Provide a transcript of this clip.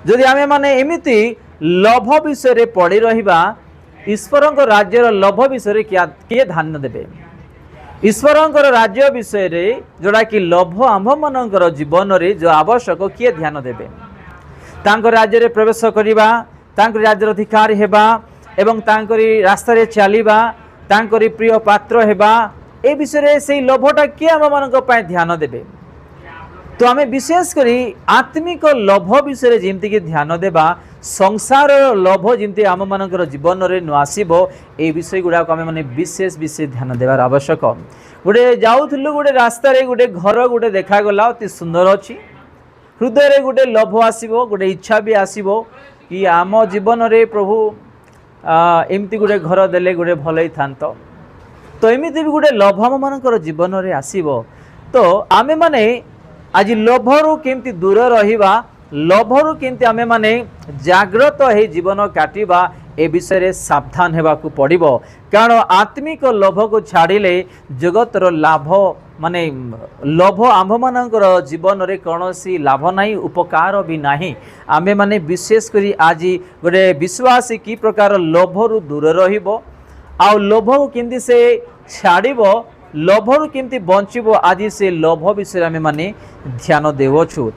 जदि आमे माने एमिति लोभ विषय पड़ी रहिबा ईश्वर राज्यर लोभ विषय किए ध्यान देबे। ईश्वर राज्य विषय रे जोड़ा कि लोभ आंभ मानकर जीवन रे जो आवश्यक किए ध्यान देबे। तांको राज्य रे प्रवेश करिबा, तांको राज्यर अधिकारी हेबा एवं तांकरी रास्ता रे चलिबा, तांकरी प्रिय पात्र हेबा, ए विषय रे सेही लोभटा किए आम मानक पय ध्यान देबे। तो आमे विशेष करी आत्मिक लोभ विषय जेमती कि ध्यान देबा, संसार लोभ जेमती आम मानकर जीवन रे न आसीबो, ए विषय गुडा को आमे माने विशेष ध्यान देबार आवश्यक। गोटे जाउथलु गोटे रास्ता रे गोटे घर गोटे देखा गला अति सुंदर अछि, हृदय रे गोटे लोभ आसीबो, गोटे इच्छा भी आसीबो कि आम जीवन रे प्रभु एमती गोटे घर देले गोटे भल ही थांतो। तो एमती भी गोटे लोभ आम मानकर जीवन रे आसीबो। तो आमे माने आज लोभरू केमती दूर रहिबा, लोभरू केमती आमे माने जागृत हे जीवन काटिबा, ए विषय रे सावधान हेबाकू पड़िबो। कारण आत्मिक लोभ को छाड़िले जगतर लाभ माने लोभ आंभ मानकर जीवन रे कौनसी लाभ नाही, उपकार भी नाही। आमे माने विशेष करी आज गोटे विश्वासी की प्रकार लोभरू दूर रहिबो, आ लोभ को केमती से छाड़िबो, लोभरू केमती बंचिबो, आज से लोभ विषय आमे माने ध्यान देवछु।